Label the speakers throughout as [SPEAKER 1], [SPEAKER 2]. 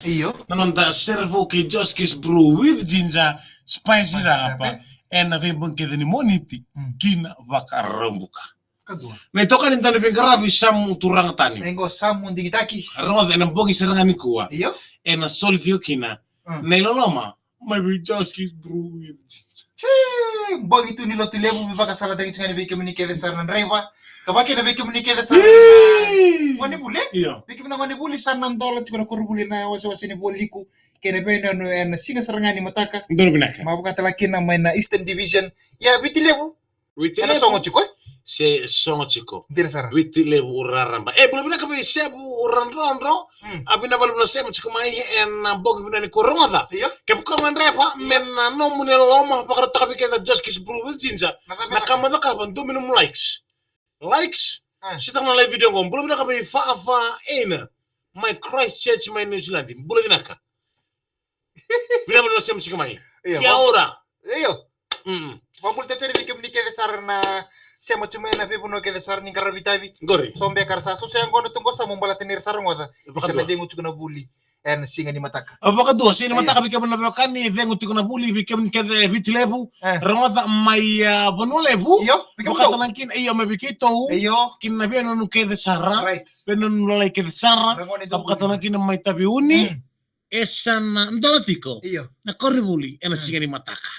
[SPEAKER 1] Iyo.
[SPEAKER 2] Nanonda servo ke joskis brew with ginger, spicy rapa, and na vem ke deni moniti, kina vakarambuka.
[SPEAKER 1] Kedua.
[SPEAKER 2] Na ito kan intani bengkarabi samu turang tani.
[SPEAKER 1] Engo samu digitaki.
[SPEAKER 2] Roda na bongi serangani kuwa.
[SPEAKER 1] Iyo.
[SPEAKER 2] Na solitio kina. Na iloloma, maybe joskis brew with ginger.
[SPEAKER 1] Bongi tu nilo tulemu baka sala dagi tsngani beke munike de sarnan reva. Kabaki na beke munike de sarnan. Ngoni bule?
[SPEAKER 2] Iya.
[SPEAKER 1] Beke muna ngoni bule sarnan dola tukuna kurubule na wasi ni boliku. Kene beno no en singa sarangani mataka.
[SPEAKER 2] Ndoro binaka.
[SPEAKER 1] Mabuka talakina maina Eastern Division. Ya biti levu.
[SPEAKER 2] Witi
[SPEAKER 1] Ana songo chiko?
[SPEAKER 2] Se songo chiko.
[SPEAKER 1] Dire sara.
[SPEAKER 2] Witi levu uraramba. Bula binaka be sebu uranrondo. Abina balu na sema chiko mai en bogi bina ni koronga.
[SPEAKER 1] Iyo.
[SPEAKER 2] Kebuka manrepa men no munelo loma pakara takabike da joskis brew with ginger. Nakamada ka bantu minum likes. Likes. Sita na live video ngom. Bula binaka be fa ena. My Christchurch my New Zealand. Bula binaka. Bina balu na sema chiko mai. Kia ora.
[SPEAKER 1] Iyo. Mamul tete beke munike de sarna. Siamo cuma na pepo no ke de sarni karavitavi.
[SPEAKER 2] Gori.
[SPEAKER 1] Sombe karsa so sayang kono tunggo sa mumbala tenir sarngoda. Bisa na dengu tukuna buli. En singa ni mataka.
[SPEAKER 2] Baka do sini mataka bika bana bakani vengo tikuna buli bika ke de vitilevu. Rongoda mai bonolevu.
[SPEAKER 1] Iyo, bika
[SPEAKER 2] baka
[SPEAKER 1] mo.
[SPEAKER 2] tanangkin iyo mabikito.
[SPEAKER 1] Iyo.
[SPEAKER 2] Kinna beno no ke de sarra.
[SPEAKER 1] Right.
[SPEAKER 2] Beno no lai ke de sarra. Baka tanangkin mai tabiuni. Esana ndotiko.
[SPEAKER 1] Iyo.
[SPEAKER 2] Na koribuli ena singa ni mataka.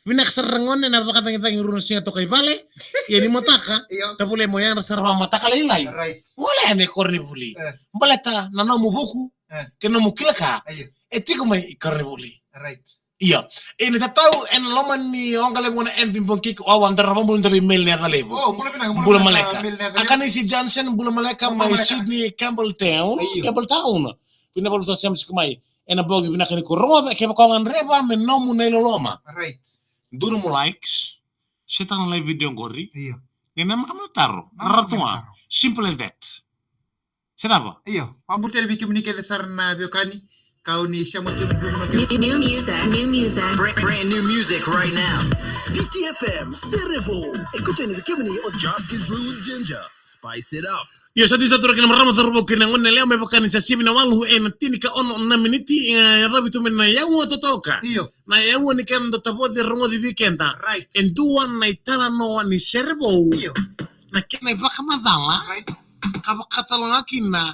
[SPEAKER 2] Binak sarangone na baka tangi urun singa to kay vale. Yani mataka. Tabule mo yan sarva mataka laylay.
[SPEAKER 1] Right.
[SPEAKER 2] Wala ne koribuli. Balata na no mubuku. Kena mukilaka. Etiko mai koribuli.
[SPEAKER 1] Right.
[SPEAKER 2] Iya. Ini tahu en loman ni orang kalian muna en bimbongki ko awan darabang bulun tabi mail ni atalevo.
[SPEAKER 1] Oh,
[SPEAKER 2] bula maleka. Akan si Johnson bula maleka mai Sydney Campbelltown. Campbelltown. Pinapalo sa siyam sikumay. En abogi binakani ko roda ke bakongan reba men no mu loma.
[SPEAKER 1] Right.
[SPEAKER 2] Duro mo likes. Setang live video gori.
[SPEAKER 1] Iya.
[SPEAKER 2] Kena taro. Ratua. Simple as that. Sedapa?
[SPEAKER 1] Iya. Pambul tele biki munike de sarna biokani. Kau ni siamo cuma
[SPEAKER 3] New music.
[SPEAKER 4] Brand new music right now. VTFM, Cerevo. Escuchen el Kimini o Joskis Brew with Ginger. Spice it up.
[SPEAKER 2] Yo satu kina marama tarubo kina ngone leo mebakani sa sibi na walu tinika ono na miniti ya rabi tu na yawo totoka.
[SPEAKER 1] Iyo.
[SPEAKER 2] Na yawo ni kendo tabo de rongo di weekenda.
[SPEAKER 1] Right.
[SPEAKER 2] En duan na itala no ni servo.
[SPEAKER 1] Iyo.
[SPEAKER 2] Na kina ibaka madala.
[SPEAKER 1] Right.
[SPEAKER 2] Kabakatalanga kina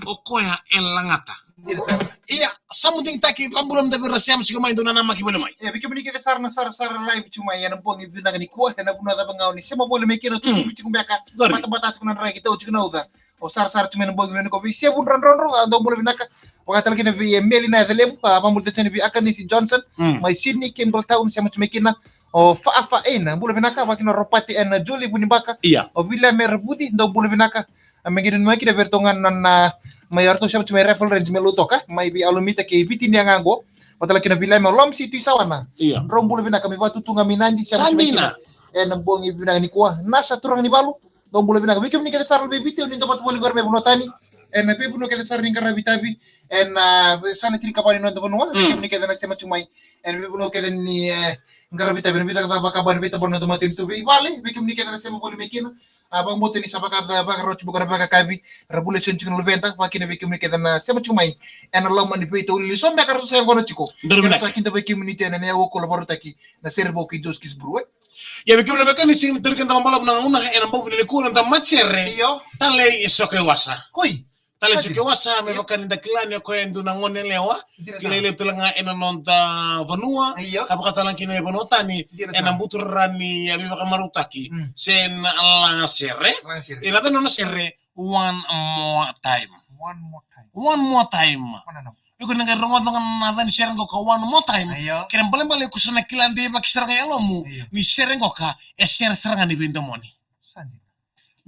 [SPEAKER 2] okoya en langata.
[SPEAKER 1] Dire sara.
[SPEAKER 2] Iya, samuding taki pambulam tabi rasyam sikumay do na namaki boleh.
[SPEAKER 1] Ya biki munike de sarna sara live cuma ya nampongi bina gani kuah na buna da bangau ni. Siamo boleh mekino tu bici kumbeka. Mata kuna rai kita uci kuna uda. O sar cuma nampongi bina ko bisi pun ron ando boleh binaka. Wakati lagi na vi Melina de lebu pambul tete vi akan ni si Johnson. Mai Sydney Campbelltown siamo cuma kina. O fa ena boleh binaka wakina ropati en Julie bunibaka.
[SPEAKER 2] Iya.
[SPEAKER 1] O villa merbudi ndo boleh binaka. Amengidin mo kita vertongan na mayor to siamo cuma raffle range melutoka. Mai bi alumita ke biti ni angango. Watala kina villa me lom situ sawana.
[SPEAKER 2] Iya.
[SPEAKER 1] Rombul bina kami batu tunga minandi siamo
[SPEAKER 2] Sandina.
[SPEAKER 1] Nambong ibina ni kuah nasa turang ni balu. Dombul bina kami kita saral bebiti ni tempat boleh gorme bunotani. En pe buno kita sar ni karna bitabi. En sana tiri kapani non bonwa. Kami kita na siamo cuma. En pe buno kita ni ngara bitabi bita kata bakaban bita bono tomatin tu bi vale. Kami kita na siamo boleh mekino. Abang moto ni sapa kada baka roch bukara baka kabi revolution chikin lubenta makina beki mun kedana sema chumai en lomma ni beito li so me kar so sen gono chiko sa kinta beki mun tene ne wo kolaboro taki na serbo ki joskis bruwe
[SPEAKER 2] Ya beki mun beka ni sing terken tambala na una en ambo ni ko na machere
[SPEAKER 1] yo
[SPEAKER 2] tale isoke wasa
[SPEAKER 1] koi
[SPEAKER 2] tale isoke wasa me beka ni dakilani ko endu na ngone lewa kile tulanga en nonta vanua apaka talang kine bonotani en ambuturani ya beka marutaki sen ala sere ina no sere one more time Iko nanga rongo dengan nadan sharing ko one more time kiran balen ko sana kilande ba kisaranga yalomu ni sharing ko ka share saranga ni bendo moni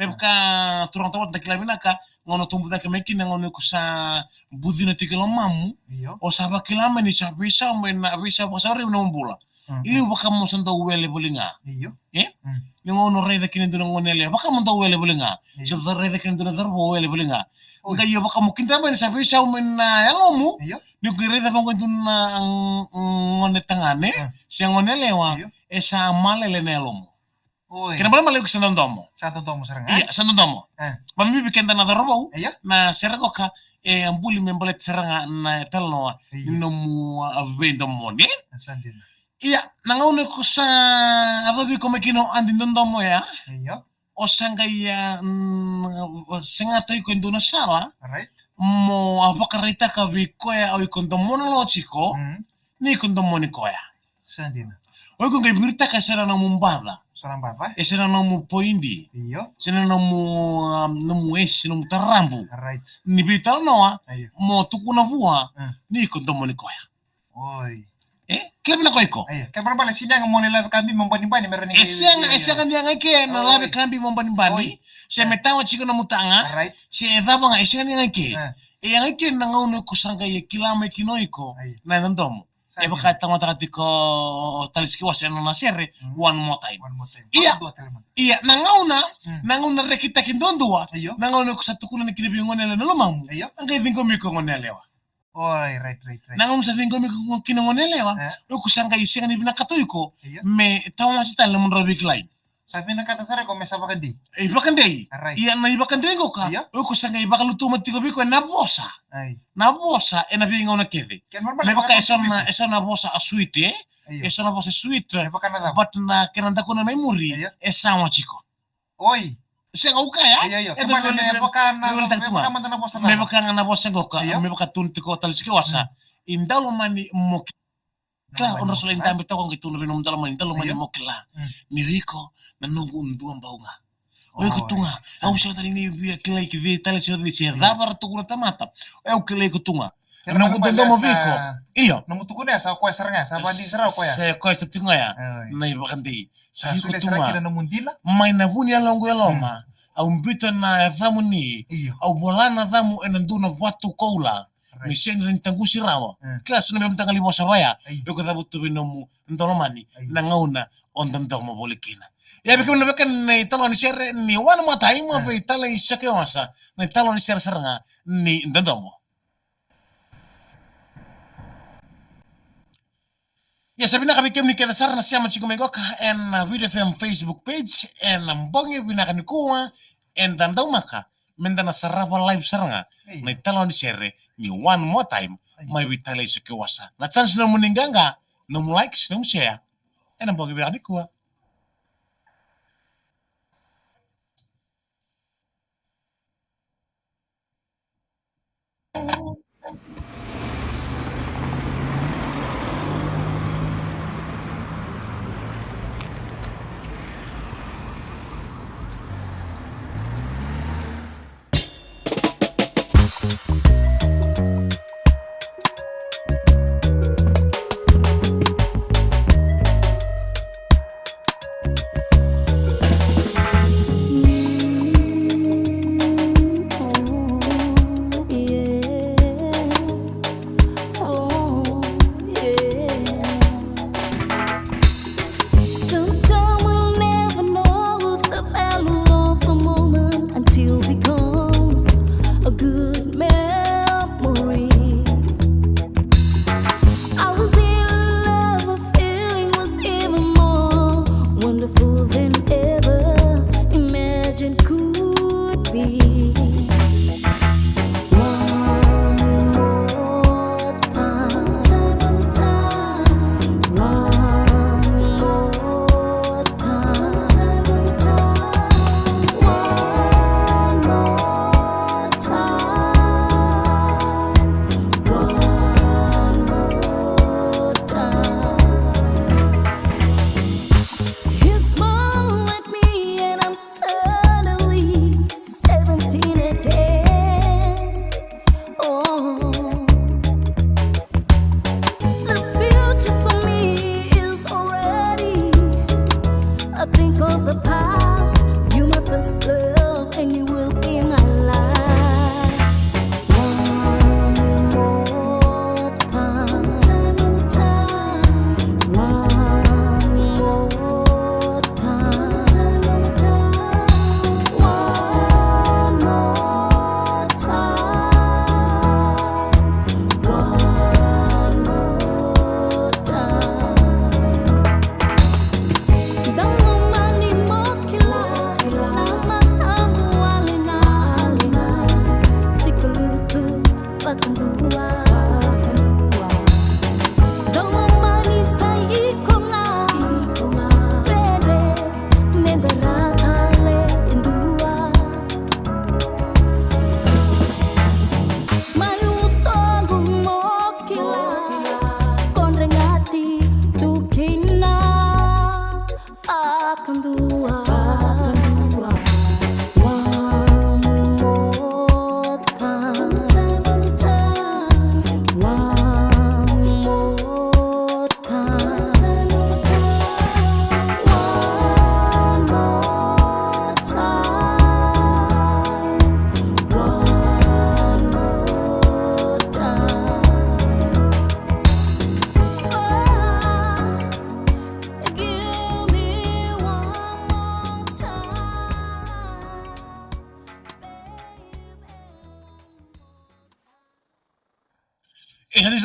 [SPEAKER 2] mebka turang tawat nakilabina ka ngono tumbuda ka mekin ngono ko sa budina tigelo mamu o saba kilama ni sabisa men bisa pasare no mbula ili baka mo sando wele bulinga ni ngono reda kinin do ngonele baka mo do wele bulinga so reda kinin do darbo wele bulinga ngayo baka mo kinta men sabisa men yalomu ni reda mo ko ngone tangane si ngonele wa esa malele nelomu Kena bala malay ko sa nandomo.
[SPEAKER 1] Sa nandomo sarang.
[SPEAKER 2] Iya, sa nandomo. Mami bikin tanah darbo. Na sergo ka ang buli membalet seranga na talno no mu avendo moni
[SPEAKER 1] Sandina.
[SPEAKER 2] iya nangauna ko sa ababi ko makino andin dondo mo ya
[SPEAKER 1] Iyo.
[SPEAKER 2] o sanga ya sengato ko nduna sala
[SPEAKER 1] Alright.
[SPEAKER 2] mo apakarita ka ko ya o ko ndomo no chiko ni ko ndomo ni ko ya
[SPEAKER 1] Sandina.
[SPEAKER 2] o ko ngai birta ka sera na mumbada
[SPEAKER 1] Seorang bapa.
[SPEAKER 2] sera na mu poindi
[SPEAKER 1] Iyo.
[SPEAKER 2] sera na mu es no mu tarambu
[SPEAKER 1] Alright.
[SPEAKER 2] ni bital noa
[SPEAKER 1] Ayo.
[SPEAKER 2] mo tukuna vua
[SPEAKER 1] Hmm.
[SPEAKER 2] ni ko ndomo ni ko ya
[SPEAKER 1] Oi.
[SPEAKER 2] Kaya na ko iko.
[SPEAKER 1] Ayo. Kaya pala pala sila nga mo nila kami mambani-bani meron ni.
[SPEAKER 2] Esiang dia ngake na labe kambi mombani bani.
[SPEAKER 1] Oi.
[SPEAKER 2] Se metawa chiko na mutanga.
[SPEAKER 1] Alright.
[SPEAKER 2] Se edaba nga esiang dia ngake.
[SPEAKER 1] Eh.
[SPEAKER 2] E ngake na ngauno ko sanga ye kilame kinoiko.
[SPEAKER 1] Ayo.
[SPEAKER 2] Na ndomo. E baka tanga takati ko taliski wasa na sere one more time.
[SPEAKER 1] One more time.
[SPEAKER 2] Iya.
[SPEAKER 1] Dua teleman.
[SPEAKER 2] Iya nangauna rekita kindondua.
[SPEAKER 1] Ayo.
[SPEAKER 2] Nangauna ko sa tukuna ni kinibi ngonele na lumamu.
[SPEAKER 1] Ayo.
[SPEAKER 2] Ang kaya ko miko ngonelewa.
[SPEAKER 1] Oi, right.
[SPEAKER 2] Nangauna sa vingo miko kinongonelewa. Ko sanga isiang ni binakatoy ko.
[SPEAKER 1] Ayo.
[SPEAKER 2] Me tawa nga si tala mo robik line.
[SPEAKER 1] Sabi na kata sare ko may sabakan di.
[SPEAKER 2] Ibakandei.
[SPEAKER 1] Alright.
[SPEAKER 2] Iya na ibakandei ko ka.
[SPEAKER 1] Iya.
[SPEAKER 2] O ko sanga ibakaluto matiko biko na bosa.
[SPEAKER 1] Ay.
[SPEAKER 2] Na bosa e na bingo na kede.
[SPEAKER 1] Kaya normal.
[SPEAKER 2] Me baka eso na bosa a sweet
[SPEAKER 1] Ayo.
[SPEAKER 2] Eso na bosa sweet.
[SPEAKER 1] May baka na daw.
[SPEAKER 2] But na kinanda ko na may muri.
[SPEAKER 1] Iya.
[SPEAKER 2] Esa mo chiko.
[SPEAKER 1] Oi.
[SPEAKER 2] Siya ka ya?
[SPEAKER 1] Ayo.
[SPEAKER 2] Ito
[SPEAKER 1] Kaya may baka na.
[SPEAKER 2] may
[SPEAKER 1] May baka man na bosa na.
[SPEAKER 2] Me baka nga na bosa ko ka.
[SPEAKER 1] Iya.
[SPEAKER 2] Me baka tunti ko talis ko wasa. Indalo mani mo Kla on rasul intambi to kong ituna binom dalo mani mo kla. Ni riko na nungu nduang baunga. Oy kutunga, au siya tali ni biya kilay ki vi tali siya siya dabar to kuna tamata. Oy kilay kutunga. Ano ko dondo mo biko? Iyo.
[SPEAKER 1] Namutuko na sa ko sar nga sa bandi sar ko ya.
[SPEAKER 2] Sa ko sa tunga ya.
[SPEAKER 1] Ay.
[SPEAKER 2] Na ibakandi. Sa
[SPEAKER 1] Sa sura sar kina
[SPEAKER 2] kutunga.
[SPEAKER 1] namundila.
[SPEAKER 2] May navuni alongo yaloma. Au mbito na dhamu ni.
[SPEAKER 1] Iyo.
[SPEAKER 2] Au bolana dhamu enanduna watu koula. May siya rin tangusi rawa. Klas na may tangali mo sa baya.
[SPEAKER 1] Ay.
[SPEAKER 2] Yung katabu to binomu ndolomani.
[SPEAKER 1] Ay.
[SPEAKER 2] Nangauna ondandang mabulikina. Ya bikin na bikin ni talo ni sere ni wana mo tayo mo ba talo ni sake masa ni talo ni sere nga ni ndandang mo. Ya sabi na kabikim ni kada sar na siya machiko mego ka en Video FM Facebook page en mbongi binakan kuwa en dandang maka menda na sarapa live sar nga ni talo ni sere ni one more time may bitale sa kiwasa. Na chance na muningga nga no likes no share en mbongi binakan kuwa.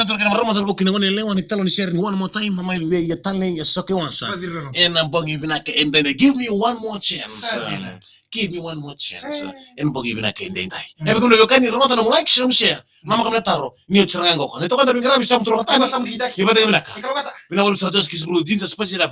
[SPEAKER 2] turkan marama turbo kina ngone lewa ni talo ni share ni one more time mama ile ya tale ya soke wansa and I'm bongi binaka and then give me one more chance give me one more chance and bongi binaka and dai ebe kuno yokani rota no like share mama kamna taro ni ochrango ko ne to kanta bingara bisa mutro kata
[SPEAKER 1] Sama kita.
[SPEAKER 2] ibada binaka
[SPEAKER 1] Kalau kata
[SPEAKER 2] bina wal sa just kis bro dinza spasi la